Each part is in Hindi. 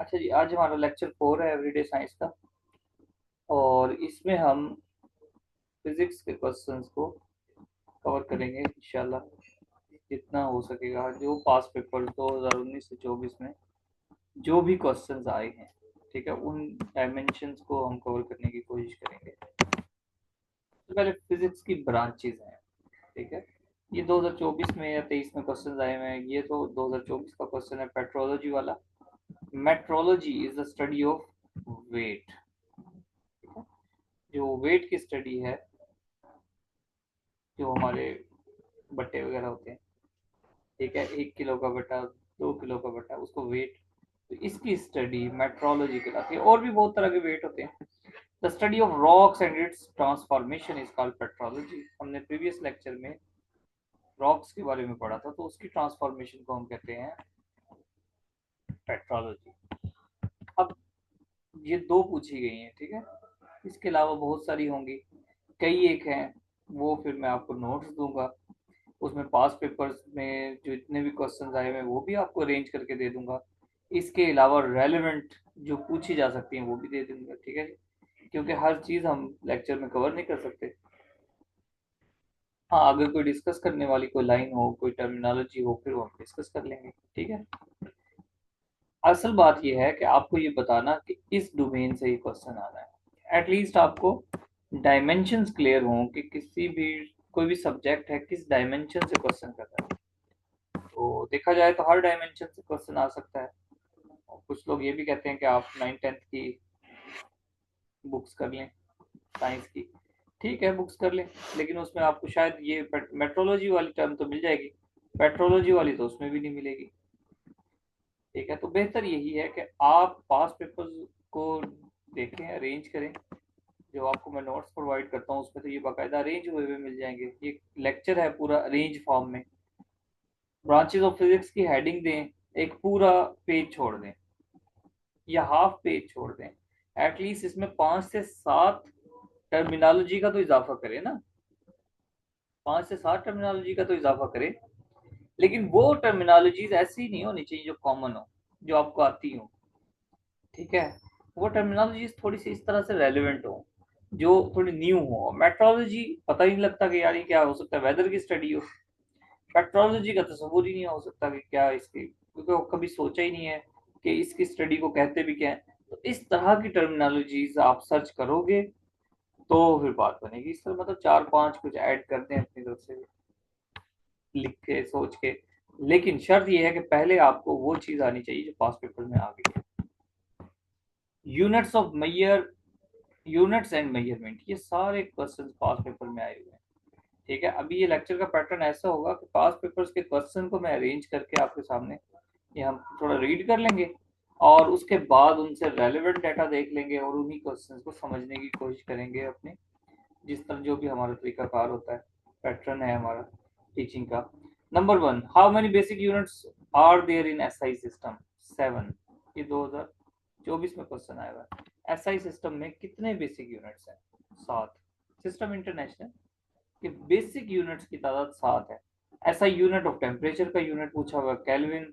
अच्छा जी, आज हमारा लेक्चर 4 है एवरीडे साइंस का। और इसमें हम फिजिक्स के क्वेश्चंस को कवर करेंगे इंशाल्लाह, जितना हो सकेगा। जो पास पेपर 2019 से 24 में जो भी क्वेश्चंस आए हैं, ठीक है, उन डायमेंशंस को हम कवर करने की कोशिश करेंगे। तो पहले फिजिक्स की ब्रांचेज हैं, ठीक है। ये 2024 में या 23 में क्वेश्चंस आए हुए हैं। ये तो 2024 का क्वेश्चन है, पेट्रोलॉजी वाला। Metrology is the study of weight. जो वेट की स्टडी है, जो हमारे बट्टे वगैरह होते हैं, ठीक है, 1 किलो का बट्टा, 2 किलो का बट्टा, उसको वेट, तो इसकी स्टडी मेट्रोलॉजी कहलाती है। और भी बहुत तरह के वेट होते हैं। The study of rocks and it's transformation is called petrology. हमने प्रीवियस लेक्चर में रॉक्स के बारे में पढ़ा था, तो उसकी ट्रांसफॉर्मेशन को हम कहते हैं पेट्रोलॉजी। अब ये दो पूछी गई हैं, ठीक है। इसके अलावा बहुत सारी होंगी, कई एक हैं, वो फिर मैं आपको नोट्स दूंगा। उसमें पास पेपर्स में जो इतने भी क्वेश्चन आए हैं वो भी आपको अरेंज करके दे दूंगा। इसके अलावा रेलेवेंट जो पूछी जा सकती हैं वो भी दे दूंगा, ठीक है, क्योंकि हर चीज़ हम लेक्चर में कवर नहीं कर सकते। हाँ, अगर कोई डिस्कस करने वाली कोई लाइन हो, कोई टर्मिनोलॉजी हो, फिर वो हम डिस्कस कर लेंगे, ठीक है। असल बात यह है कि आपको ये बताना कि इस डोमेन से ये क्वेश्चन आना है। एटलीस्ट आपको डायमेंशंस क्लियर हों कि किसी भी कोई भी सब्जेक्ट है किस डायमेंशन से क्वेश्चन कर रहा है। तो देखा जाए तो हर डायमेंशन से क्वेश्चन आ सकता है। और कुछ लोग ये भी कहते हैं कि आप 9th 10th की बुक्स कर लें, साइंस की, ठीक है, बुक्स कर लें, लेकिन उसमें आपको शायद ये मेट्रोलॉजी वाली टर्म तो मिल जाएगी, पेट्रोलॉजी वाली तो उसमें भी नहीं मिलेगी, ठीक है। तो बेहतर यही है कि आप पास पेपर्स को देखें, अरेंज करें। जो आपको मैं नोट्स प्रोवाइड करता हूँ उसमें तो ये बाकायदा अरेंज हुए हुए मिल जाएंगे। ये लेक्चर है पूरा अरेंज फॉर्म में। ब्रांचेस ऑफ फिजिक्स की हेडिंग दें, एक पूरा पेज छोड़ दें या हाफ पेज छोड़ दें। एटलीस्ट इसमें 5 से 7 टर्मिनोलॉजी का तो इजाफा करें ना, 5 से 7 टर्मिनोलॉजी का तो इजाफा करें। लेकिन वो टर्मिनोलॉजीज ऐसी नहीं होनी चाहिए जो कॉमन हो, जो आपको आती हो, ठीक है। वो टर्मिनोलॉजीज थोड़ी सी इस तरह से रेलिवेंट हो, जो थोड़ी न्यू हो। मेट्रोलॉजी पता ही नहीं लगता कि यार ये क्या हो सकता है, वेदर की स्टडी हो। पेट्रोलॉजी का तस्वुर ही नहीं हो सकता कि क्या इसकी, क्योंकि वो कभी सोचा ही नहीं है कि इसकी स्टडी को कहते भी क्या है। तो इस तरह की टर्मिनोलॉजीज आप सर्च करोगे तो फिर बात बनेगी। इस तरह मतलब 4 5 कुछ ऐड कर दें अपनी तरफ से, लिख के सोच के। लेकिन शर्त यह है कि पहले आपको वो चीज आनी चाहिए जो पास पेपर में आ गई है। Units of mayor, units and measurement, ये सारे क्वेश्चन पास पेपर में आए हुए हैं, ठीक है। अभी ये लेक्चर का पैटर्न ऐसा होगा कि पास पेपर्स के क्वेश्चन को मैं अरेंज करके आपके सामने ये हम थोड़ा रीड कर लेंगे, और उसके बाद उनसे रेलेवेंट डाटा देख लेंगे और उन्हीं क्वेश्चन को समझने की कोशिश करेंगे अपने, जिस तरह जो भी हमारा तरीकाकार होता है, पैटर्न है हमारा टीचिंग का। Number 1, how many basic units are there in SI system? 7। ये 2024 में क्वेश्चन आया हुआ है। एसआई सिस्टम में कितने बेसिक यूनिट्स हैं? 7। सिस्टम इंटरनेशनल कि बेसिक यूनिट्स की तादाद 7 है। ऐसा यूनिट ऑफ टेम्परेचर का यूनिट पूछा हुआ, केल्विन।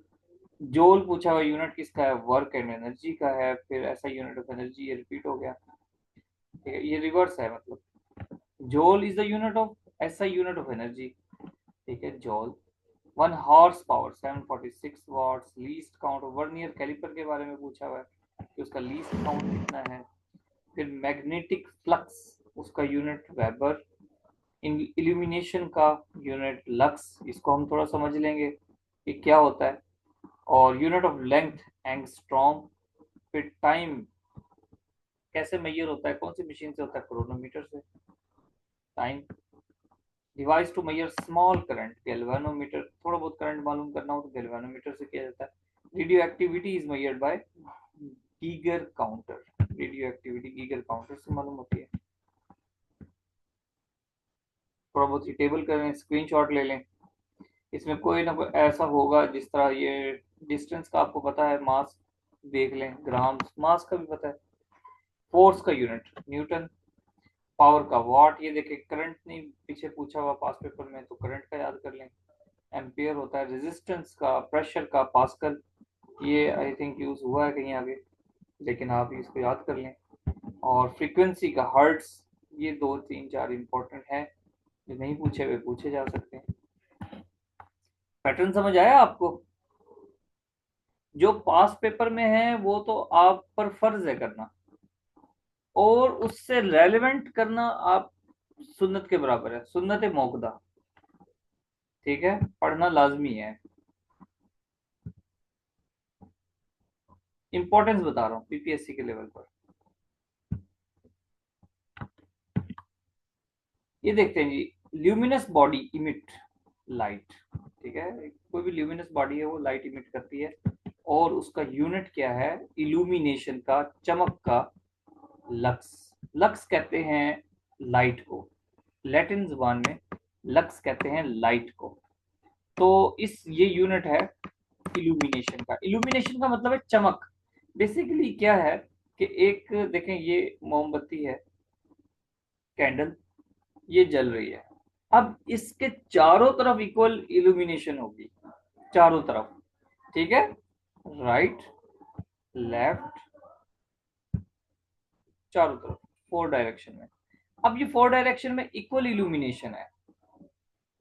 जोल पूछा हुआ, यूनिट किसका है? वर्क एंड एनर्जी का है। फिर ऐसा यूनिट ऑफ एनर्जी, ये रिपीट हो गया, ठीक है, ये रिवर्स है मतलब। Joule is the unit of, ऐसा यूनिट ऑफ एनर्जी, ठीक है, joule. 1 horse power 746 watts. Least count, vernier caliper के बारे में पूछा हुआ है कि उसका लीस्ट काउंट कितना है। फिर मैग्नेटिक फ्लक्स, उसका यूनिट वेबर। इल्यूमिनेशन का यूनिट लक्स, इसको हम थोड़ा समझ लेंगे कि क्या होता है। और यूनिट ऑफ लेंथ एंगस्ट्रॉम। फिर टाइम कैसे मेजर होता है, कौन सी मशीन से होता है? क्रोनोमीटर से time. Device to measure small current, galvanometer. थोड़ा बहुत करंट मालूम करना हो तो गैल्वेनोमीटर से किया जाता है। Radio activity is measured by Geiger counter. Radio activity Geiger counter से मालूम होती है। थोड़ा बहुत ये टेबल करें, स्क्रीनशॉट ले लें। इसमें कोई ना कोई ऐसा होगा, जिस तरह ये डिस्टेंस का आपको पता है, मास देख लें, ग्राम्स, मास का भी पता है। फोर्स का यूनिट न्यूटन। पावर का वाट। ये देखें, करंट नहीं पीछे पूछा हुआ पास पेपर में, तो करंट का याद कर लें, एम्पियर होता है। रेजिस्टेंस का, प्रेशर का, पास्कल। ये आई थिंक यूज हुआ है कहीं आगे, लेकिन आप इसको याद कर लें। और फ्रीक्वेंसी का हर्ट्स, ये दो तीन चार इंपॉर्टेंट है, जो नहीं पूछे हुए पूछे जा सकते हैं। पैटर्न समझ आया आपको? जो पास पेपर में है वो तो आप पर फर्ज है करना, और उससे रेलेवेंट करना आप सुन्नत के बराबर है, सुन्नत मौकदा। ठीक है, पढ़ना लाजमी है। इंपॉर्टेंस बता रहा हूँ पीपीएससी के लेवल पर। ये देखते हैं जी, ल्यूमिनस बॉडी इमिट लाइट। ठीक है, कोई भी ल्यूमिनस बॉडी है वो लाइट इमिट करती है, और उसका यूनिट क्या है इल्यूमिनेशन का, चमक का? लक्स। लक्स कहते हैं लाइट को, लैटिन जुबान में लक्स कहते हैं लाइट को। तो इस ये यूनिट है इल्यूमिनेशन का। इल्यूमिनेशन का मतलब है चमक। बेसिकली क्या है कि एक देखें, ये मोमबत्ती है, कैंडल, ये जल रही है। अब इसके चारों तरफ इक्वल इल्यूमिनेशन होगी, चारों तरफ। ठीक है, राइट, लेफ्ट, चारों तरफ, फोर डायरेक्शन में। अब ये फोर डायरेक्शन में इक्वल इल्यूमिनेशन है,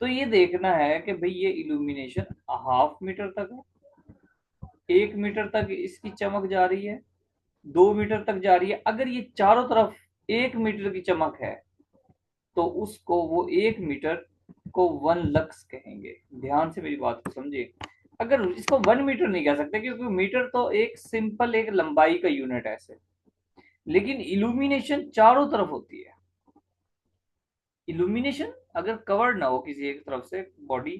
तो ये देखना है कि भाई ये इल्यूमिनेशन हाफ मीटर तक है, 1 मीटर तक इसकी चमक जा रही है, 2 मीटर तक जा रही है। अगर ये चारों तरफ 1 मीटर की चमक है, तो उसको वो 1 मीटर को 1 लक्स कहेंगे। ध्यान से मेरी बात को समझिए। अगर इसको 1 मीटर नहीं कह सकते, क्योंकि मीटर तो एक सिंपल एक लंबाई का यूनिट है ऐसे, लेकिन इल्यूमिनेशन चारों तरफ होती है। इल्यूमिनेशन अगर कवर्ड ना हो किसी एक तरफ से बॉडी,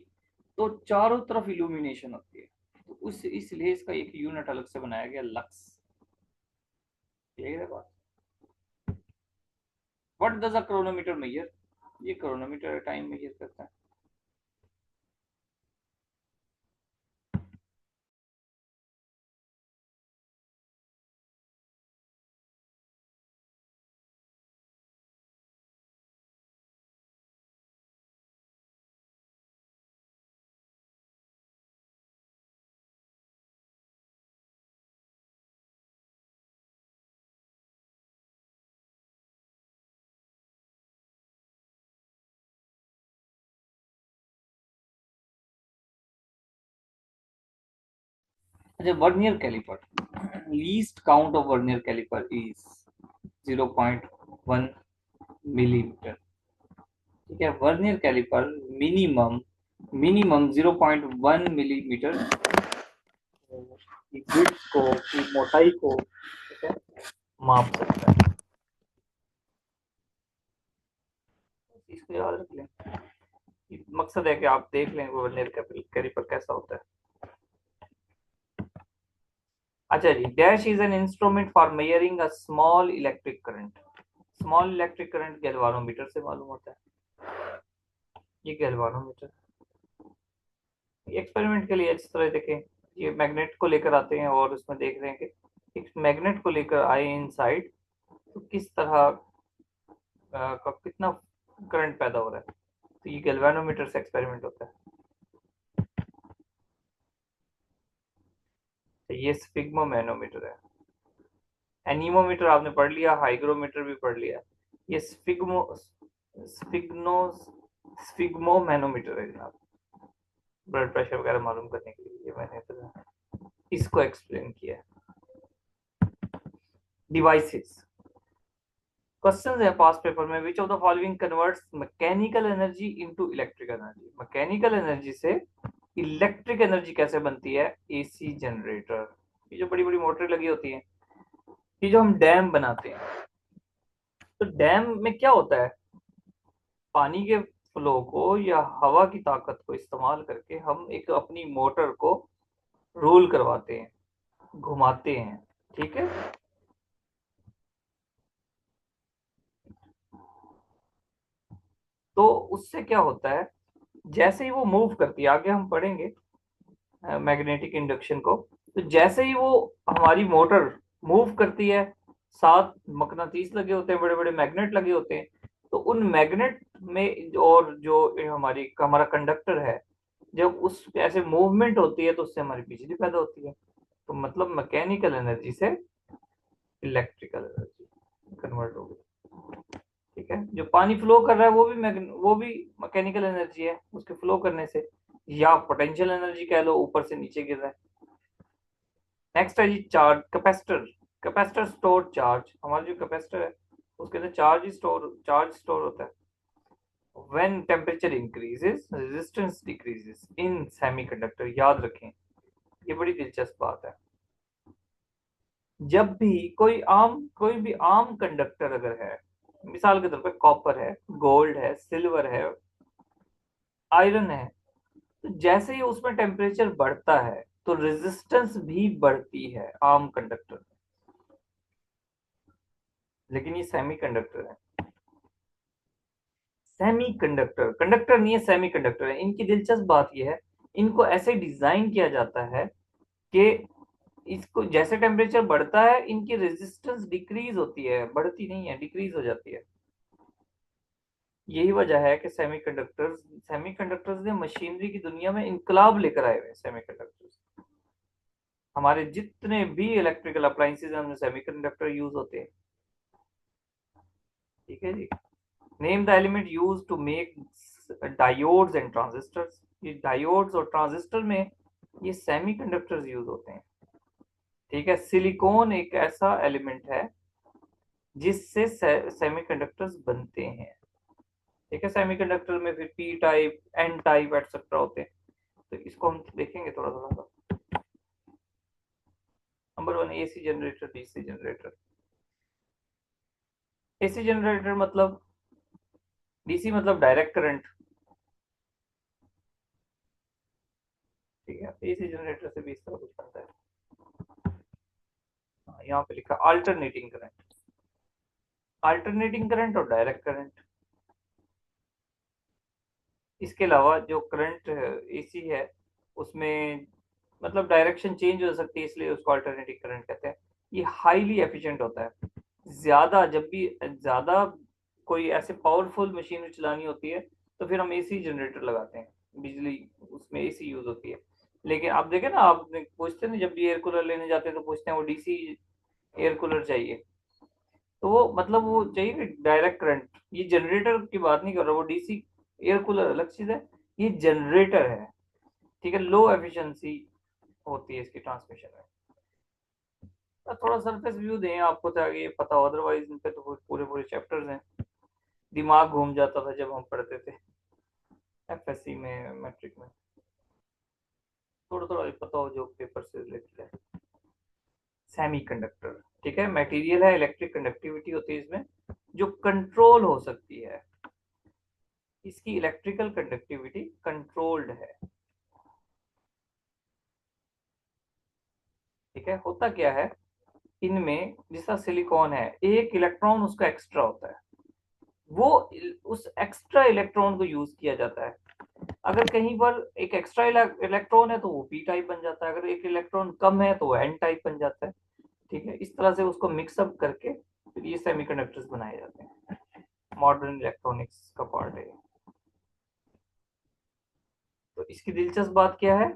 तो चारों तरफ इल्यूमिनेशन होती है। तो उस इसलिए इसका एक यूनिट अलग से बनाया गया, लक्स। ठीक है बात। What does a chronometer measure? ये क्रोनोमीटर टाइम मेजर करता है। अच्छा, vernier caliper, least count of vernier caliper is 0.1 millimetre. ठीक है, vernier caliper minimum minimum 0.1 millimetre की विड्थ को, की मोटाई को, ठीक है, माप सकता है। इसको याद रख लें। मकसद है कि आप देख लें वर्नियर कैलिपर कैसा होता है। अच्छा जी, dash is an instrument for measuring a small electric current. Small electric current galvanometer से मालूम होता है। ये गैल्वानोमीटर एक्सपेरिमेंट के लिए इस तरह देखें, ये मैग्नेट को लेकर आते हैं और उसमें देख रहे हैं कि एक मैग्नेट को लेकर आए इनसाइड, तो किस तरह का कितना करंट पैदा हो रहा है। तो ये गैल्वानोमीटर से एक्सपेरिमेंट होता है। तो ये स्फिग्मोमैनोमीटर है। एनीमोमीटर आपने पढ़ लिया, हाइग्रोमीटर भी पढ़ लिया। ये स्फिग्नो स्फिग्मोमैनोमीटर है जनाब, ब्लड प्रेशर वगैरह मालूम करने के लिए। ये मैंने तो इसको एक्सप्लेन किया है। डिवाइसेस, क्वेश्चन है पास पेपर में, which of the following converts mechanical energy into electric energy. Mechanical energy से इलेक्ट्रिक एनर्जी कैसे बनती है? AC generator. ये जो बड़ी बड़ी मोटरें लगी होती हैं, ये जो हम डैम बनाते हैं, तो डैम में क्या होता है, पानी के फ्लो को या हवा की ताकत को इस्तेमाल करके हम एक अपनी मोटर को रोल करवाते हैं, घुमाते हैं। ठीक है, तो उससे क्या होता है, जैसे ही वो मूव करती है, आगे हम पढ़ेंगे मैग्नेटिक इंडक्शन को, तो जैसे ही वो हमारी मोटर मूव करती है, साथ मकनातीस लगे होते हैं, बड़े बड़े मैग्नेट लगे होते हैं, तो उन मैग्नेट में और जो हमारी हमारा कंडक्टर है, जब उस ऐसे मूवमेंट होती है तो उससे हमारी बिजली पैदा होती है। तो मतलब मैकेनिकल एनर्जी से इलेक्ट्रिकल एनर्जी कन्वर्ट हो गई। ठीक है, जो पानी फ्लो कर रहा है वो भी मैकेनिकल एनर्जी है उसके फ्लो करने से, या पोटेंशियल एनर्जी कह लो, ऊपर से नीचे गिर रहा है। नेक्स्ट है जी charge capacitor. Capacitor store charge. हमारा जो कैपेसिटर है उसके अंदर चार्ज स्टोर होता है। when temperature increases resistance decreases in semiconductor। याद रखें, ये बड़ी दिलचस्प बात है। जब भी कोई भी आम कंडक्टर अगर है, मिसाल के तौर पे कॉपर है, गोल्ड है, सिल्वर है, आयरन है, तो जैसे ही उसमें टेम्परेचर बढ़ता है तो रेजिस्टेंस भी बढ़ती है आम कंडक्टर में। लेकिन ये सेमीकंडक्टर है, सेमीकंडक्टर कंडक्टर नहीं है, सेमीकंडक्टर है। इनकी दिलचस्प बात यह है, इनको ऐसे डिजाइन किया जाता है कि इसको जैसे टेम्परेचर बढ़ता है इनकी रेजिस्टेंस डिक्रीज होती है, बढ़ती नहीं है, डिक्रीज हो जाती है। यही वजह है कि सेमीकंडक्टर्स ने मशीनरी की दुनिया में इनकलाब लेकर आए हुए सेमीकंडक्टर्स। हमारे जितने भी इलेक्ट्रिकल अप्लायंसेज हैं उनमें सेमीकंडक्टर यूज होते हैं। ठीक है जी। Name the element use to make diodes and transistors. ये डायोड्स और ट्रांजिस्टर में ये सेमीकंडक्टर्स यूज होते हैं। ठीक है, सिलिकॉन एक ऐसा एलिमेंट है जिससे सेमीकंडक्टर्स बनते हैं। ठीक है, सेमीकंडक्टर में फिर P type, N type etcetera होते हैं, तो इसको हम देखेंगे थोड़ा थोड़ा सा। Number one, AC generator, DC generator. AC generator मतलब, डीसी मतलब डायरेक्ट करंट। ठीक है, एसी जनरेटर से भी इस तरह कुछ बनता है। यहाँ पे लिखा अल्टरनेटिंग करंट, अल्टरनेटिंग करंट और डायरेक्ट करंट। इसके अलावा जो करंट एसी है उसमें मतलब डायरेक्शन चेंज हो सकती है, इसलिए उसको अल्टरनेटिंग करंट कहते हैं। ये हाईली एफिशिएंट होता है। ज्यादा जब भी ज्यादा कोई ऐसे पावरफुल मशीन चलानी होती है तो फिर हम एसी जनरेटर लगाते हैं, बिजली उसमें एसी यूज होती है। लेकिन आप देखें ना, आप पूछते हैं ना, जब भी एयर कूलर लेने जाते हैं तो पूछते हैं वो डीसी एयर कूलर चाहिए, तो वो मतलब वो चाहिए डायरेक्ट करंट। ये जनरेटर की बात नहीं कर रहा, वो डीसी एयर कूलर अलग चीज है, ये जनरेटर है। ठीक है, लो एफिशिएंसी होती है इसकी ट्रांसमिशन में। तो थोड़ा सरफेस व्यू दें आपको ताकि ये पता हो, अदरवाइज इन पे तो पूरे पूरे चैप्टर्स हैं। दिमाग घूम जाता था जब हम पढ़ते थे एफएससी में, मैट्रिक में। थोड़ा थोड़ा पता हो जो पेपर से रिलेटेड है। सेमीकंडक्टर, ठीक है, मटेरियल है, इलेक्ट्रिक कंडक्टिविटी होती है इसमें जो कंट्रोल हो सकती है। इसकी इलेक्ट्रिकल कंडक्टिविटी कंट्रोल्ड है। ठीक है, होता क्या है, इनमें जैसा सिलिकॉन है, एक इलेक्ट्रॉन उसका एक्स्ट्रा होता है, वो उस एक्स्ट्रा इलेक्ट्रॉन को यूज किया जाता है। अगर कहीं पर एक एक्स्ट्रा इलेक्ट्रॉन है तो वो पी टाइप बन जाता है, अगर एक इलेक्ट्रॉन कम है तो वो एन टाइप बन जाता है। ठीक है, इस तरह से उसको मिक्सअप करके फिर ये सेमीकंडक्टर्स बनाए जाते हैं। मॉडर्न इलेक्ट्रॉनिक्स का पार्ट है। तो इसकी दिलचस्प बात क्या है,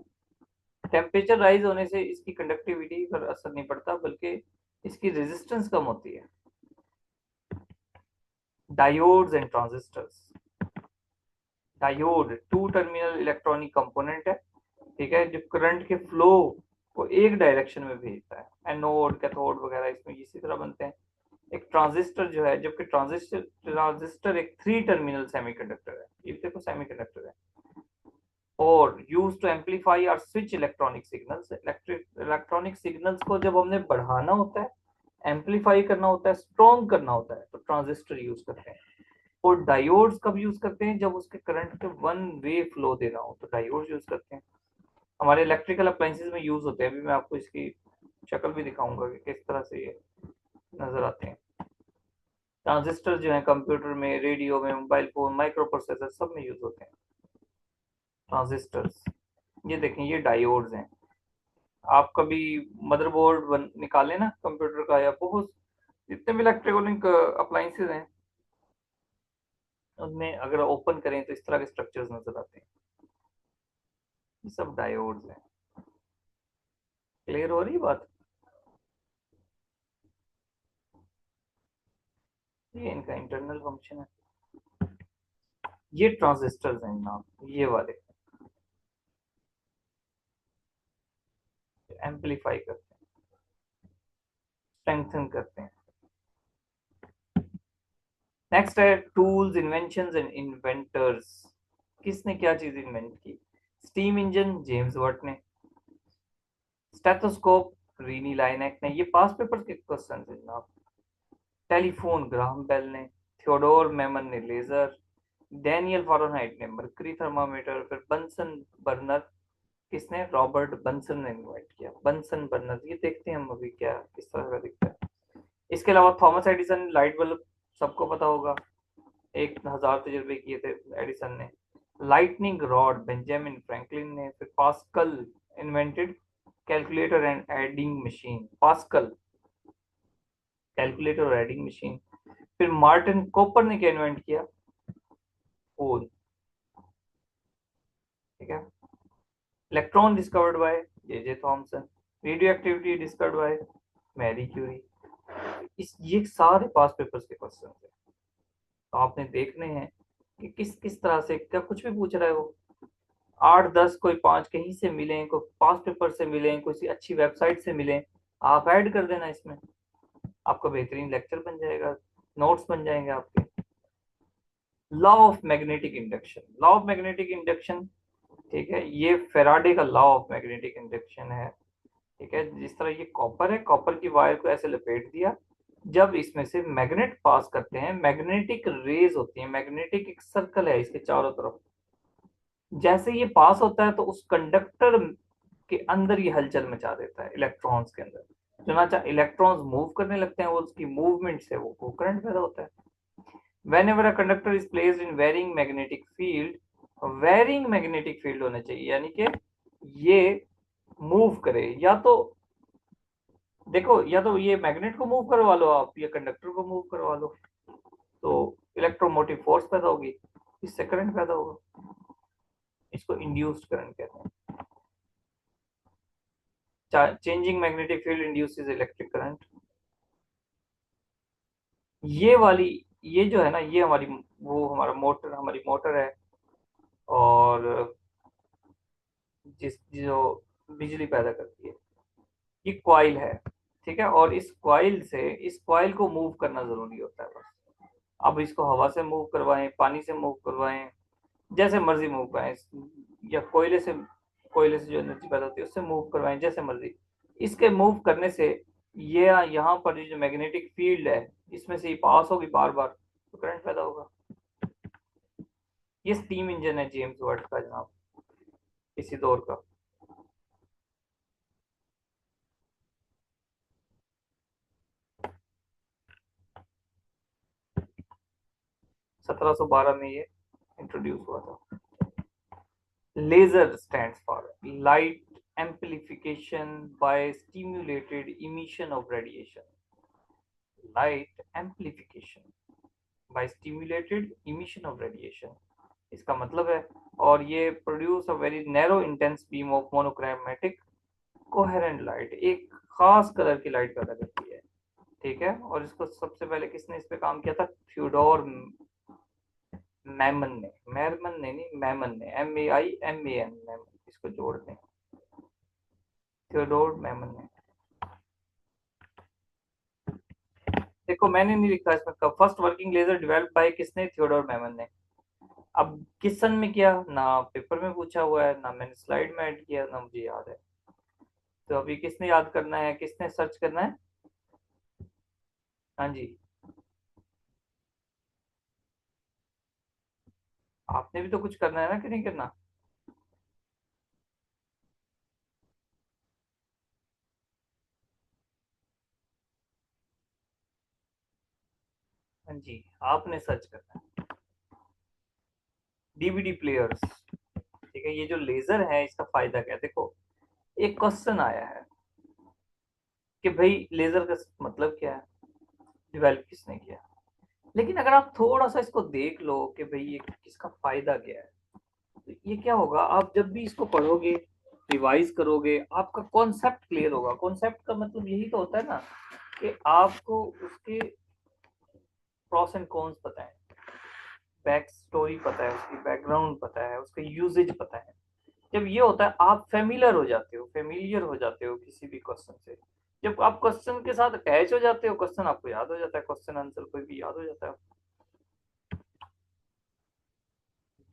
टेम्परेचर राइज होने से इसकी कंडक्टिविटी पर असर नहीं पड़ता बल्कि इसकी रेजिस्टेंस कम होती है। Diodes and transistors. Diode two terminal electronic component है। ठीक है, जो करंट के फ्लो को एक डायरेक्शन में भेजता है। एनोड, कैथोड वगैरह इसमें इसी तरह बनते हैं। एक ट्रांजिस्टर जो है, जबकि ट्रांजिस्टर एक थ्री टर्मिनल सेमीकंडक्टर है, ये देखो सेमीकंडक्टर है, और यूज टू एम्पलीफाई और switch electronic signals. Electronic signals को जब हमने बढ़ाना होता है, एम्पलीफाई करना होता है, स्ट्रॉन्ग करना होता है, तो ट्रांजिस्टर यूज करते हैं। और डायोड्स कब यूज करते हैं, जब उसके करंट पे वन वे फ्लो देना हो तो डायोड्स यूज करते हैं। हमारे इलेक्ट्रिकल अप्लायंसेज में यूज होते हैं। अभी मैं आपको इसकी शक्ल भी दिखाऊंगा कि किस तरह से ये नजर आते हैं। ट्रांजिस्टर जो है कंप्यूटर में, रेडियो में, मोबाइल फोन, माइक्रो प्रोसेसर सब में यूज होते हैं ट्रांजिस्टर्स। ये देखें, ये डायोड्स हैं। आप कभी मदरबोर्ड निकालें ना कंप्यूटर का, या बहुत जितने भी इलेक्ट्रॉनिक अप्लायंसेज हैं उनमें अगर ओपन करें तो इस तरह के स्ट्रक्चर्स नजर आते हैं। ये सब डायोड्स हैं। क्लियर हो रही बात? ये इनका इंटरनल फंक्शन है। ये ट्रांजिस्टर्स हैं जनाब, ये वाले एम्पलीफाई करते हैं, स्ट्रेंथन करते हैं। नेक्स्ट है टूल्स, इन्वेंशंस एंड इन्वेंटर्स। किसने क्या चीज इन्वेंट की? स्टीम इंजन जेम्स वाट ने, स्टेथोस्कोप रीनी लाइनेक ने। ये पास पेपर के क्वेश्चन है जनाब। टेलीफोन ग्राहम बेल ने, थियोडोर मेमन ने लेजर, डैनियल फ़ारेनहाइट ने मर्करी थर्मामीटर, फिर बंसन बर्नर, किसने? रॉबर्ट बंसन ने इन्वाइट किया, बंसन बर्नर। ये देखते हैं हम अभी क्या किस तरह का दिखता है। इसके अलावा थॉमस एडिसन लाइट बल्ब, सबको पता होगा, 1000 तजुर्बे किए थे एडिसन ने। लाइटनिंग रॉड बेंजामिन फ्रैंकलिन ने, फिर Pascal invented calculator and adding machine, Pascal calculator और एडिंग मशीन। फिर मार्टिन कॉपर ने क्या इन्वेंट किया? फोन। ठीक है। Electron discovered by J Thomson, radioactivity discovered by Marie Curie. इस ये सारे पास पेपर्स के क्वेश्चन है, तो आपने देखने हैं कि किस किस तरह से क्या कुछ भी पूछ रहा है वो। 8 10 कोई 5 कहीं से मिले, कोई पास पेपर से मिले, कोई अच्छी वेबसाइट से मिले, आप ऐड कर देना इसमें, आपका बेहतरीन लेक्चर बन जाएगा, नोट्स बन जाएंगे आपके। Law of magnetic induction, law of magnetic induction, ठीक है, ये फेराडे का लॉ ऑफ मैग्नेटिक इंडक्शन है। ठीक है, जिस तरह ये कॉपर है, कॉपर की वायर को ऐसे लपेट दिया, जब इसमें से मैग्नेट पास करते हैं, मैग्नेटिक रेज होती है, मैग्नेटिक एक सर्कल है इसके चारों तरफ, जैसे ये पास होता है तो उस कंडक्टर के अंदर ये हलचल मचा देता है इलेक्ट्रॉन्स के अंदर। जो ना चाहे इलेक्ट्रॉन्स मूव करने लगते हैं, वो उसकी मूवमेंट से वो करंट पैदा होता है। whenever a conductor is placed in varying magnetic field, varying magnetic field होने चाहिए, यानी कि ये मूव करे, या तो देखो, या तो ये मैग्नेट को मूव करवा लो आप, या कंडक्टर को मूव करवा लो, तो इलेक्ट्रोमोटिव फोर्स पैदा होगी, इससे करंट पैदा होगा। इसको इंड्यूस्ड करंट कहते हैं। Changing magnetic field induces electric current. ये वाली, ये जो है ना, ये हमारी, वो हमारा मोटर, हमारी मोटर है, और जिस जो बिजली पैदा करती है, ये कॉइल है। ठीक है, और इस कॉइल से, इस कॉइल को मूव करना जरूरी होता है बस। अब इसको हवा से मूव करवाएं, पानी से मूव करवाएं, जैसे मर्जी मूव करवाएं, या कोयले से जो एनर्जी पैदा होती है उससे मूव करवाएं, जैसे मर्जी। इसके मूव करने से ये यहाँ पर जो मैग्नेटिक फील्ड है, इसमें से ये पास होगी बार बार, तो करंट पैदा होगा। ये स्टीम इंजन है जेम्स वाट का जनाब, इसी दौर का। 1712 में ये इंट्रोड्यूस हुआ था। Laser stands for light amplification by stimulated emission of radiation, light amplification by stimulated emission of radiation, इसका मतलब है। और ये produce a very narrow intense beam of monochromatic coherent light, एक खास कलर की लाइट पैदा करती है। ठीक है, और इसको सबसे पहले किसने इस पे काम किया था? थियोडोर मैमन ने, मैरमन ने नहीं, मैमन ने, MAIMAN, मैमन, इसको जोड़ दें, थियोडोर मैमन ने। देखो मैंने नहीं लिखा इसमें कब, first working laser developed by किसने? थियोडोर मैमन ने। अब किस सन में किया, ना पेपर में पूछा हुआ है, ना मैंने स्लाइड में ऐड किया, ना मुझे याद है। तो अभी किसने याद करना है, किसने सर्च करना है? हाँ जी, आपने भी तो कुछ करना है ना, कि नहीं करना? हाँ जी, आपने सर्च करना है। DVD players. ठीक है, ये जो लेजर है इसका फायदा क्या है, देखो, एक क्वेश्चन आया है कि भाई लेजर का मतलब क्या है, डेवलप किसने किया। लेकिन अगर आप थोड़ा सा इसको देख लो कि भाई ये किसका फायदा क्या है, तो ये क्या होगा, आप जब भी इसको पढ़ोगे, रिवाइज करोगे, आपका कॉन्सेप्ट क्लियर होगा। कॉन्सेप्ट का मतलब यही तो होता है ना कि आपको उसके प्रॉस एंड कॉन्स पता है, बैक स्टोरी पता है, उसकी बैकग्राउंड पता है, उसका यूजेज पता है। जब ये होता है आप फेमिलियर हो जाते हो किसी भी क्वेश्चन से। जब आप क्वेश्चन के साथ अटैच हो जाते हो, क्वेश्चन आपको याद हो जाता है, क्वेश्चन आंसर कोई भी याद हो जाता है।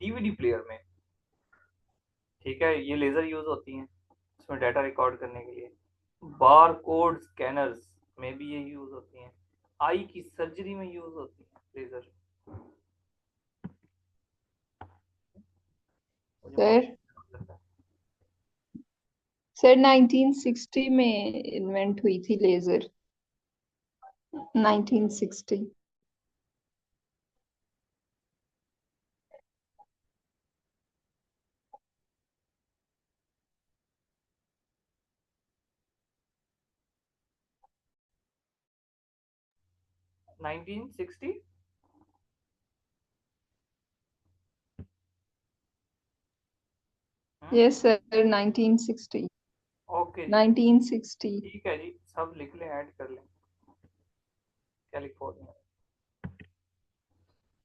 डीवीडी प्लेयर में, ठीक है, ये लेजर यूज होती हैं इसमें डाटा रिकॉर्ड करने के लिए। बार कोड स्कैनर्स में भी ये यूज होती हैं। आई की सर्जरी में यूज होती है लेजर। मुझे सर लगता है सर 1960 में इन्वेंट हुई थी लेजर। 1960। 1960। Yes sir 1960। ओके जी, 1960। ठीक है जी, सब लिख लें, ऐड कर लें। कैलिफोर्निया।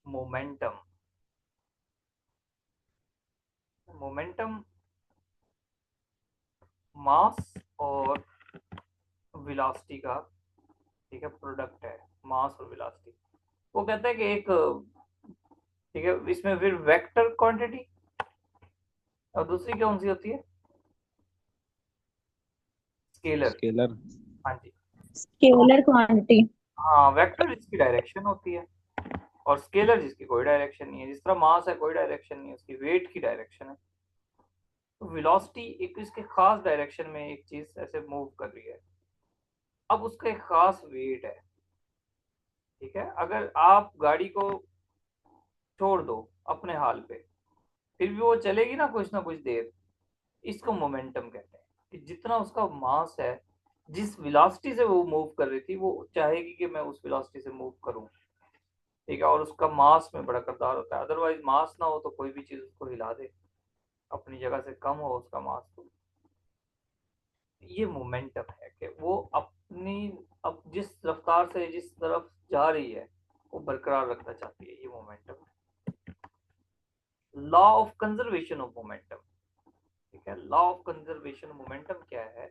मोमेंटम। मोमेंटम मास और वेलोसिटी का, ठीक है, प्रोडक्ट है। मास और वेलोसिटी। वो कहता है कि एक, ठीक है, इसमें फिर वेक्टर क्वांटिटी और दूसरी कौन सी होती है? स्केलर। स्केलर। हाँ जी। तो स्केलर क्वांटिटी। हाँ, वेक्टर जिसकी डायरेक्शन होती है और स्केलर जिसकी कोई डायरेक्शन नहीं है। जिस तरह मास है, कोई डायरेक्शन नहीं है, उसकी वेट की डायरेक्शन है। तो वेलोसिटी एक इसके खास डायरेक्शन में एक चीज ऐसे मूव कर रही है। अब उसका एक खास वेट है, ठीक है। अगर आप गाड़ी को छोड़ दो अपने हाल पे, फिर भी वो चलेगी ना कुछ देर। इसको मोमेंटम कहते हैं कि जितना उसका मास है, जिस वेलोसिटी से वो मूव कर रही थी, वो चाहेगी कि मैं उस वेलोसिटी से मूव करूं, ठीक है। और उसका मास में बड़ा किरदार होता है। अदरवाइज मास ना हो तो कोई भी चीज उसको हिला दे, अपनी जगह से कम हो उसका मास तो ये मोमेंटम है कि वो अपनी, अब जिस रफ्तार से जिस तरफ जा रही है वो बरकरार रखना चाहती है। ये मोमेंटम है। Law of conservation of momentum, ठीक है। लॉ ऑफ कंजर्वेशन मोमेंटम क्या है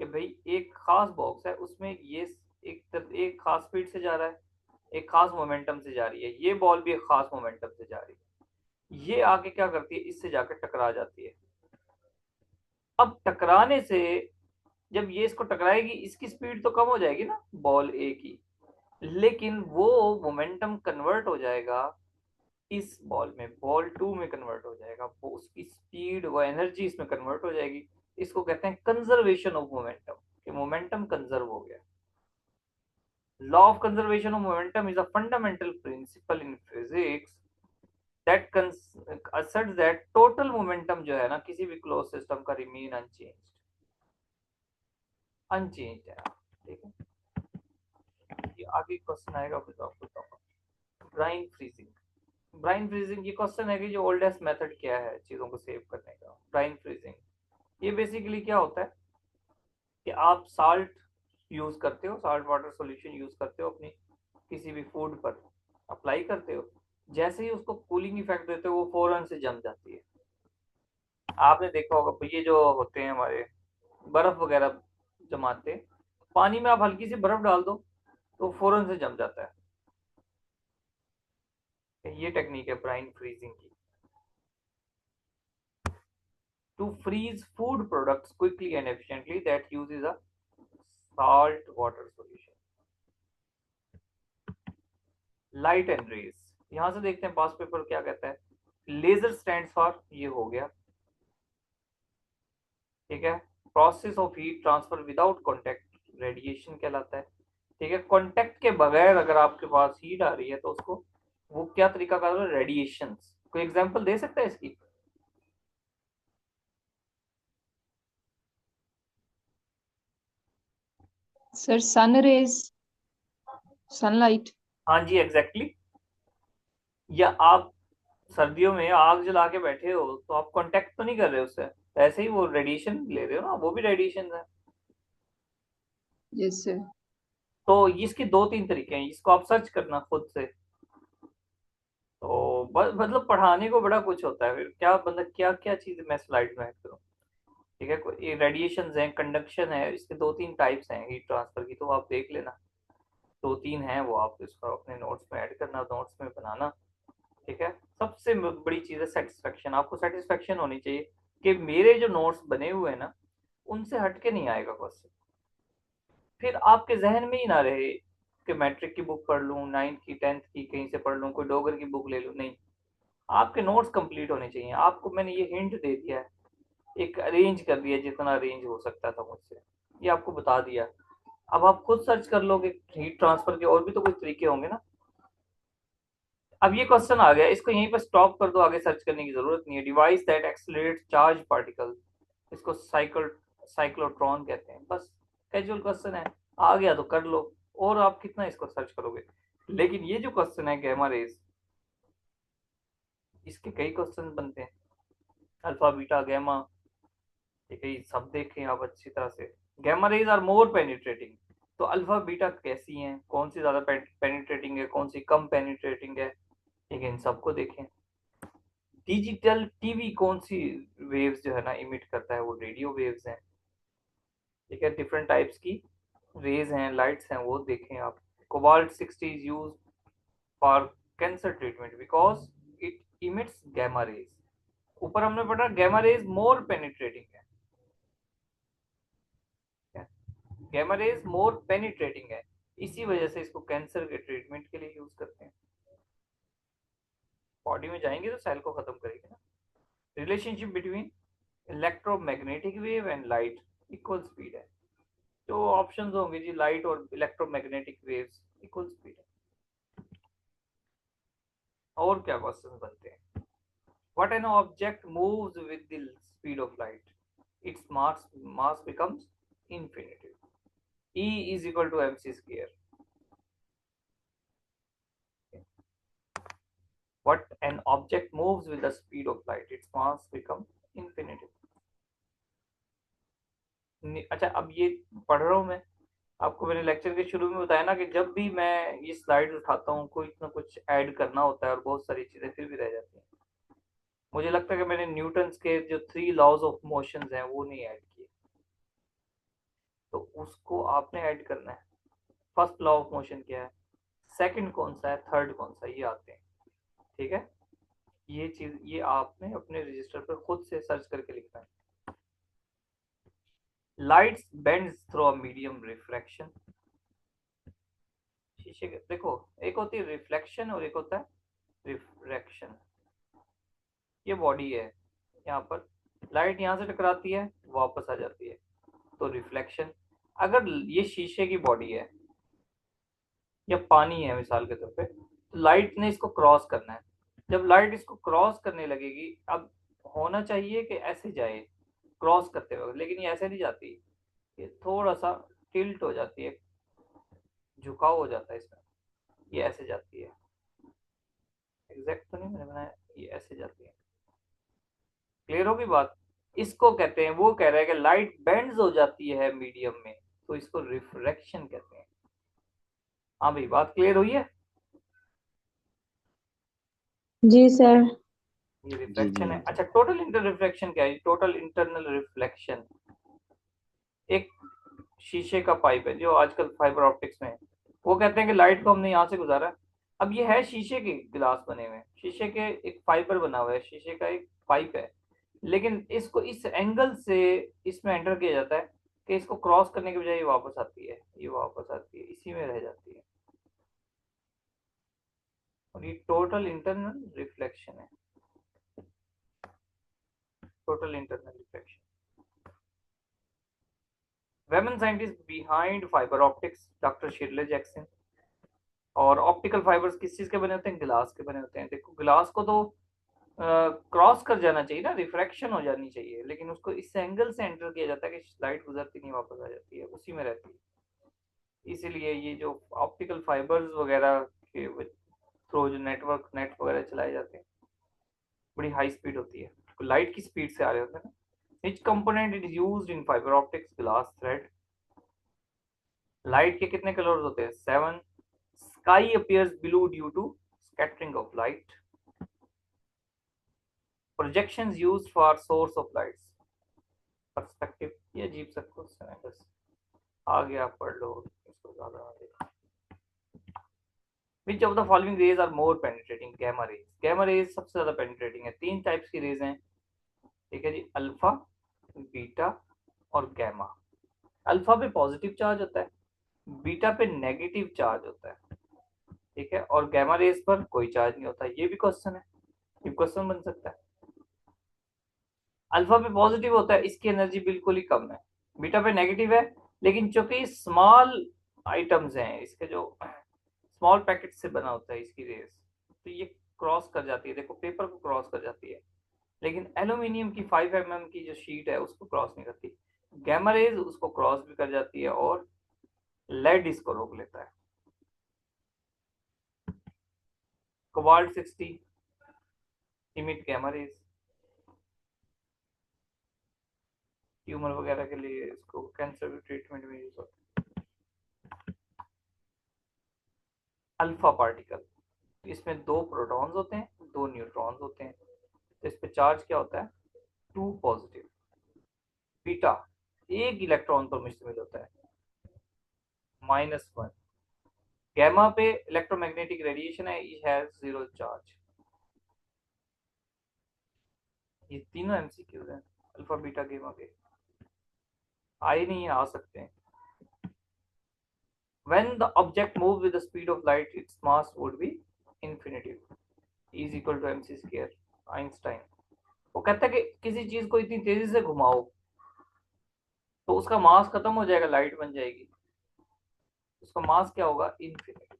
कि भाई एक खास बॉक्स है, उसमें ये एक खास स्पीड से जा रहा है, एक खास मोमेंटम से जा रही है। ये बॉल भी एक खास मोमेंटम से जा रही है। ये आगे क्या करती है, इससे जाकर टकरा जाती है। अब टकराने से, जब ये इसको टकराएगी, इसकी स्पीड तो कम हो जाएगी ना बॉल ए की, लेकिन वो मोमेंटम कन्वर्ट हो जाएगा इस बॉल में, बॉल टू में कन्वर्ट हो जाएगा। वो उसकी स्पीड, वो एनर्जी इसमें कन्वर्ट हो जाएगी। इसको कहते हैं कंजर्वेशन ऑफ मोमेंटम, कि मोमेंटम कंजर्व हो गया। Law of conservation of momentum is a fundamental principle in physics that asserts that total momentum जो है ना किसी भी क्लोज सिस्टम का रिमेन अनचेंज्ड है, ठीक है। ये आगे क्वेश्चन आएगा, फिर तो आपको बताऊंगा। Brine freezing. ब्राइन फ्रीजिंग ये क्वेश्चन है कि जो ओल्डेस्ट मेथड क्या है चीजों को सेव करने का। ब्राइन फ्रीजिंग ये बेसिकली क्या होता है कि आप साल्ट यूज करते हो, साल्ट वाटर सॉल्यूशन यूज करते हो, अपनी किसी भी फूड पर अप्लाई करते हो। जैसे ही उसको कूलिंग इफेक्ट देते हो, वो फौरन से जम जाती है। आपने देखा होगा ये जो होते हैं हमारे बर्फ वगैरह जमाते हैं, पानी में आप हल्की सी बर्फ डाल दो तो फौरन से जम जाता है। ये टेक्निक है ब्राइन फ्रीजिंग की। To freeze food products quickly and efficiently that uses a salt water solution. Light and rays, यहां से देखते हैं पास पेपर क्या कहता है। लेजर स्टैंड्स फॉर, ये हो गया, ठीक है। Process of heat transfer without contact radiation कहलाता है, ठीक है। कॉन्टेक्ट के बगैर अगर आपके पास हीट आ रही है तो उसको, वो क्या तरीका का रेडिएशन। कोई एग्जांपल दे सकता है इसकी? Sir sun rays, sunlight. हाँ जी, एग्जैक्टली। या आप सर्दियों में आग जला के बैठे हो तो आप कांटेक्ट तो नहीं कर रहे हो उससे, ऐसे ही वो रेडिएशन ले रहे हो ना, वो भी रेडिएशन है। Yes sir. तो इसके दो तीन तरीके हैं, इसको आप सर्च करना खुद से। तो मतलब पढ़ाने को बड़ा कुछ होता है, फिर क्या मतलब क्या क्या चीज मैं स्लाइड में ऐड करूँ। ठीक है, ये रेडिएशन है, कंडक्शन है, इसके दो तीन टाइप्स हैं हीट ट्रांसफर की, तो आप देख लेना। दो तीन हैं वो, आप इसको अपने नोट्स में ऐड करना, नोट्स में बनाना। ठीक है। सबसे बड़ी चीज है सेटिस्फेक्शन, आपको सेटिस्फेक्शन होनी चाहिए कि मेरे जो नोट्स बने हुए हैं ना, उनसे हटके नहीं आएगा क्वेश्चन। फिर आपके जहन में ही ना रहे कि मैट्रिक की बुक पढ़ लूँ, 9th की 10th की कहीं से पढ़ लूँ, कोई डोगर की बुक ले लूँ, नहीं। आपके नोट्स कंप्लीट होने चाहिए। आपको मैंने ये हिंट दे दिया है, एक अरेंज कर दिया जितना अरेंज हो सकता था मुझसे, ये आपको बता दिया। अब आप खुद सर्च कर लोगे हीट ट्रांसफर के, और भी तो कुछ तरीके होंगे ना। अब ये क्वेश्चन आ गया, इसको यहीं पर स्टॉप कर दो, आगे सर्च करने की जरूरत नहीं है। Device that accelerate charge particle, इसको साइक्लोट्रॉन कहते हैं। बस कैजुअल क्वेश्चन है, आ गया तो कर लो, और आप कितना इसको सर्च करोगे। लेकिन ये जो क्वेश्चन है गैमा रेज, इसके कई क्वेश्चन बनते हैं, अल्फा बीटा गैमा, ये कई सब देखें आप अच्छी तरह से। Gamma rays are more penetrating, तो अल्फा बीटा कैसी हैं, कौन सी ज्यादा पेनिट्रेटिंग है, कौन सी कम पेनिट्रेटिंग है, ठीक है, इन सबको देखें। डिजिटल टीवी कौन सी वेव्स जो है ना इमिट करता है, वो रेडियो वेव्स हैं। ठीक है, डिफरेंट टाइप्स की रेज हैं, लाइट्स हैं, वो देखें आप। Cobalt 60 is use for cancer treatment because it emits gamma rays. ऊपर हमने पढ़ा गैमा रेज मोर पेनिट्रेटिंग है, गैमा रेज मोर पेनिट्रेटिंग है, इसी वजह से इसको कैंसर के ट्रीटमेंट के लिए यूज करते हैं। बॉडी में जाएंगे तो सेल को खत्म करेंगे ना। Relationship between electromagnetic wave and light, equal speed है। जो ऑप्शंस होंगे जी, लाइट और इलेक्ट्रोमैग्नेटिक वेव्स इक्वल स्पीड है। और क्या क्वेश्चन बनते हैं। What an object moves with the speed of light, its mass becomes infinity, E is equal to mc square. What an object moves with the speed of light, its mass becomes infinity. अच्छा, अब ये पढ़ रहा हूँ मैं, आपको मैंने लेक्चर के शुरू में बताया ना कि जब भी मैं ये स्लाइड उठाता हूँ कोई ना कुछ ऐड करना होता है, और बहुत सारी चीजें फिर भी रह जाती हैं। मुझे लगता है कि मैंने न्यूटन के जो 3 लॉज ऑफ मोशन हैं वो नहीं ऐड किए, तो उसको आपने ऐड करना है। फर्स्ट लॉ ऑफ मोशन क्या है, सेकंड कौन सा है, थर्ड कौन सा, ये आते हैं। ठीक है, ये चीज ये आपने अपने रजिस्टर पर खुद से सर्च करके लिखना है। Lights bends through a medium refraction, शीशे के देखो, एक होती है रिफ्लेक्शन और एक होता है रिफ्रैक्शन। ये बॉडी है, यहाँ पर लाइट यहाँ से टकराती है, वापस आ जाती है, तो रिफ्लेक्शन। अगर ये शीशे की बॉडी है या पानी है मिसाल के तौर पे, तो लाइट ने इसको क्रॉस करना है। जब लाइट इसको क्रॉस करने लगेगी, अब होना चाहिए कि ऐसे जाए क्रॉस करते हुए, लेकिन ये ऐसे नहीं जाती, ये थोड़ा सा टिल्ट हो जाती है, झुकाव हो जाता है इसमें, ये ऐसे जाती है। एग्जैक्ट तो नहीं मैंने बनाया, ये ऐसे जाती है। क्लियर होगी बात। इसको कहते हैं, वो कह रहा है कि लाइट बेंड्स हो जाती है मीडियम में, तो इसको रिफ्रैक्शन कहते हैं। हाँ भाई, बात क्लियर हुई है। जी सर। ये जी जी रिफ्लेक्शन है। अंकल। अच्छा, टोटल इंटर रिफ्लेक्शन क्या है, टोटल इंटरनल रिफ्लेक्शन। एक शीशे का पाइप है जो आजकल फाइबर ऑप्टिक्स में है, वो कहते हैं कि लाइट को हमने यहाँ से गुजारा। अब ये है शीशे के गिलास बने हुए हैं, शीशे के एक फाइबर बना हुआ है, शीशे का एक पाइप है, लेकिन इसको इस एंगल से इसमें एंटर किया जाता है कि इसको क्रॉस करने के बजाय ये वापस आती है, ये वापस आती है, इसी में रह जाती है, और ये टोटल इंटरनल रिफ्लेक्शन है, total internal reflection. Women scientist behind fibre optics, doctor Shirley Jackson. और ऑप्टिकल फाइबर्स किस चीज के बने होते हैं, गिलास के बने होते हैं। देखो, गिलास को तो क्रॉस कर जाना चाहिए ना, रिफ्रैक्शन हो जानी चाहिए, लेकिन उसको इस एंगल से एंटर किया जाता है कि लाइट गुजरती नहीं, वापस आ जाती है, उसी में रहती है। इसीलिए ये जो ऑप्टिकल फाइबर्स वगैरह के थ्रू जो नेट वगैरह चलाए जाते हैं, बड़ी हाई स्पीड होती है, लाइट की स्पीड से आ रहे होते हैं ना। Which component is used in fibre optics glass thread? Light के कितने कलर्स होते हैं? 7. Sky appears blue due to scattering of light. Projections used for source of lights. Perspective. ये अजीब सा क्वेश्चन है, बस आगे आप पढ़ लो इसको ज्यादा आगे. Which of the following rays are more penetrating? Gamma rays. Gamma rays सबसे ज्यादा penetrating है. 3 टाइप्स की रेज हैं, ठीक है जी, अल्फा, बीटा और गैमा. अल्फा पे पॉजिटिव चार्ज होता है, बीटा पे नेगेटिव चार्ज होता है, ठीक है, और गैमा रेज पर कोई चार्ज नहीं होता. ये भी क्वेश्चन है, ये क्वेश्चन बन सकता है. अल्फा पे पॉजिटिव होता है, इसकी एनर्जी बिल्कुल ही कम है. बीटा पे नेगेटिव है, लेकिन चूंकि स्मॉल आइटम्स हैं, इसके जो स्मॉल पैकेट से बना होता है इसकी रेस, तो ये क्रॉस कर जाती है. देखो पेपर को क्रॉस कर जाती है, लेकिन एल्यूमिनियम की 5 mm की जो शीट है उसको क्रॉस नहीं करती. गैमा रेज उसको क्रॉस भी कर जाती है और लेड इसको रोक लेता है. Cobalt 60 emit gamma rays. Tumour वगैरह के लिए, इसको कैंसर के ट्रीटमेंट में यूज होता है. अल्फा पार्टिकल, इसमें 2 प्रोटॉन्स होते हैं, 2 न्यूट्रॉन्स होते हैं, तो इस पे चार्ज क्या होता है? 2 पॉजिटिव. बीटा 1 इलेक्ट्रॉन पर मुश्तमिल होता है, -1. गैमा पे इलेक्ट्रोमैग्नेटिक रेडिएशन है, इट हैज 0 चार्ज. ये तीनों एमसीक्यूज हैं अल्फा बीटा गैमा के, आए नहीं आ सकते हैं. When the object moves with the speed of light, its mass would be infinitive, E is equal to mc square. Einstein वो कहता है कि किसी चीज को इतनी तेजी से घुमाओ तो उसका मास खत्म हो जाएगा, लाइट बन जाएगी. उसका मास क्या होगा? इन्फिनिटी.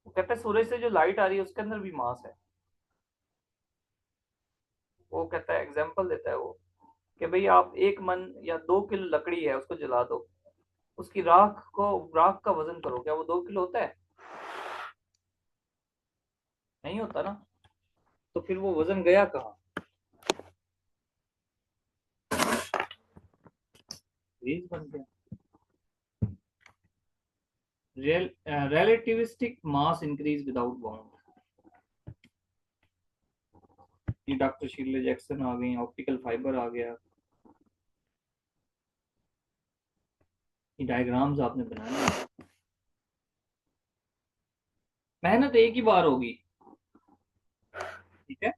वो कहता है सूरज से जो लाइट आ रही है उसके अंदर भी मास है. वो कहता है, एग्जांपल देता है वो, कि भाई आप 1 मन या 2 किलो लकड़ी है उसको जला दो, उसकी राख का वजन करो, क्या वो 2 किलो होता है? नहीं होता ना. तो फिर वो वजन गया कहाँ? रेज बन गया. relativistic mass increase without bound. ये डॉक्टर शीले जैक्सन आ गई, ऑप्टिकल फाइबर आ गया. ये डायग्राम्स आपने बनाए, मेहनत एक ही बार होगी, ठीक है,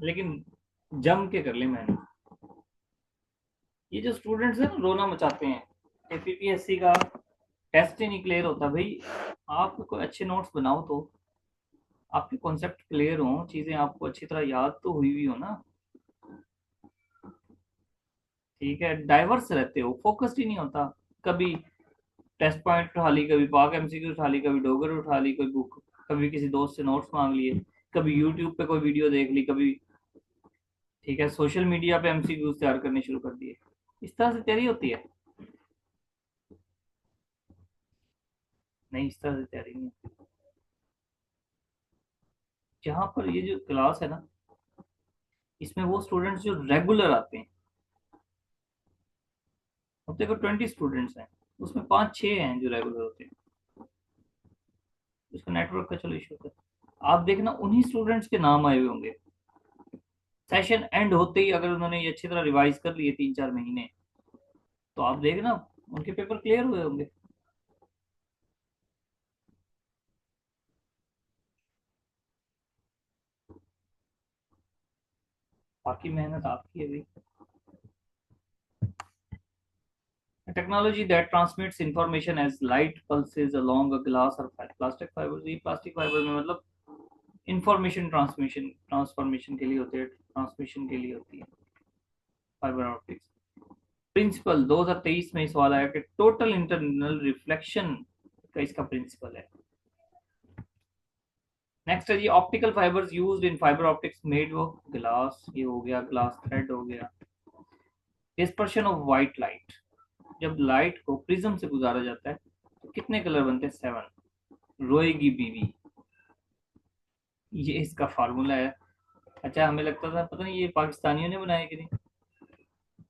लेकिन जम के कर ले मेहनत. ये जो स्टूडेंट्स हैं ना रोना मचाते हैं, एपीपीएससी का टेस्ट ही नहीं क्लियर होता. भाई आप कोई अच्छे नोट्स बनाओ, तो आपके कॉन्सेप्ट क्लियर हो, चीजें आपको अच्छी तरह याद तो हुई हो ना, ठीक है. डाइवर्स रहते हो, फोकस्ड ही नहीं होता. कभी टेस्ट पॉइंट उठा ली, कभी पाक एमसीक्यू उठा ली, कभी डोगर उठा ली, कोई बुक, कभी किसी दोस्त से नोट्स मांग लिए, कभी यूट्यूब पे कोई वीडियो देख ली, कभी, ठीक है, सोशल मीडिया पे एमसीक्यूज तैयार करने शुरू कर दिए. इस तरह से तैयारी होती है? नहीं, इस तरह से तैयारी नहीं होती. जहां पर ये जो क्लास है ना, इसमें वो स्टूडेंट्स जो रेगुलर आते हैं, अब देखो 20 स्टूडेंट्स हैं, उसमें 5-6 हैं जो रेगुलर होते हैं. उसका नेटवर्क का चलो इशू है. आप देखना उन्हीं स्टूडेंट्स के नाम आए हुए होंगे. सेशन एंड होते ही अगर उन्होंने ये अच्छी तरह रिवाइज कर लिए 3-4 महीने, तो आप देखना उनके पेपर क्लियर हुए होंगे. बाकी मेहनत आपकी है भाई. A technology that transmits information as light pulses along a glass or plastic fibers. ये प्लास्टिक फाइबर में मतलब इंफॉर्मेशन ट्रांसफॉर्मेशन के लिए होते हैं, ट्रांसमिशन के लिए होती है फाइबर ऑप्टिक्स. प्रिंसिपल 2023 में सवाल आया कि टोटल इंटरनल रिफ्लेक्शन का इसका प्रिंसिपल है. नेक्स्ट है जी, optical fibres used in fibre optics made of glass. ये हो गया, ग्लास थ्रेड हो गया. डिस्पर्शन ऑफ व्हाइट लाइट, जब लाइट को प्रिज्म से गुजारा जाता है तो कितने कलर बनते हैं? 7. रोएगी बीवी. ये इसका फार्मूला है। अच्छा, हमें लगता था पता नहीं ये पाकिस्तानियों ने बनाया कि नहीं।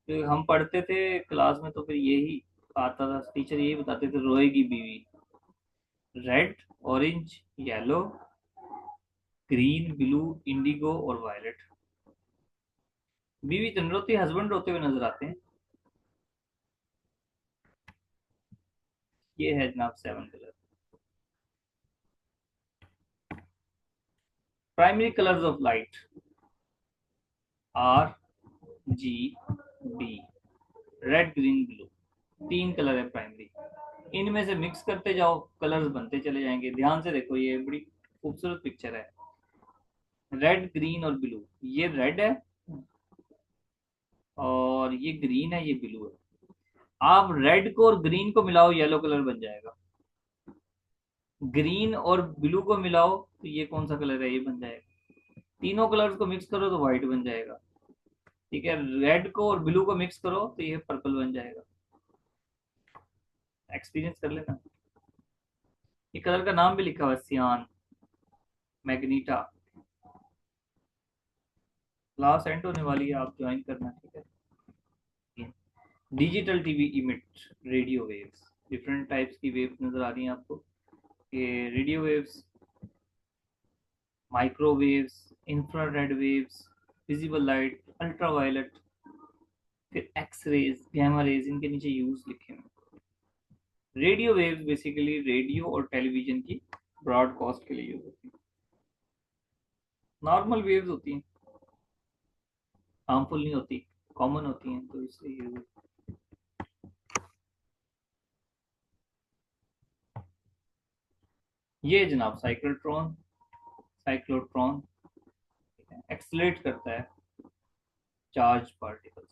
तो हम पढ़ते थे क्लास में तो फिर यही आता था, टीचर यही बताते थे, रोएगी बीवी। Red, orange, yellow, green, blue, Indigo और वायलेट। बीवी तो नहीं रोती, हस्बैंड रोते हुए नजर आते हैं। ये है जनाब 7 colour. Primary colours of light, R, G, B. Red, green, blue, 3 colour है प्राइमरी। इनमें से मिक्स करते जाओ, कलर्स बनते चले जाएंगे। ध्यान से देखो, ये बड़ी खूबसूरत पिक्चर है। रेड, ग्रीन और ब्लू। ये रेड है और ये ग्रीन है, ये ब्लू है। आप रेड को और ग्रीन को मिलाओ, येलो कलर बन जाएगा। ग्रीन और ब्लू को मिलाओ तो ये कौन सा कलर है, ये बन जाएगा। तीनों कलर्स को मिक्स करो तो व्हाइट बन जाएगा। ठीक है, रेड को और ब्लू को मिक्स करो तो ये पर्पल बन जाएगा। एक्सपीरियंस कर लेना। ये कलर का नाम भी लिखा हुआ है, सियान, मैग्नीटा। क्लास एंड होने वाली है, आप ज्वाइन करना। ठीक है। Digital TV emit radio waves. Different types की वेव्स नजर आ रही हैं आपको। ये radio waves, microwaves, infrared waves, visible light, ultraviolet, फिर एक्स रेज, गैमा रेज, इनके नीचे यूज लिखे हैं। रेडियो वेव्स बेसिकली रेडियो और टेलीविजन की ब्रॉडकास्ट के लिए यूज होती हैं। नॉर्मल वेव्स होती हैं, हार्मफुल नहीं होती, कॉमन होती हैं, तो इसलिए यूज। ये जनाब साइक्लोट्रॉन, साइक्लोट्रॉन एक्सलेट करता है चार्ज पार्टिकल्स।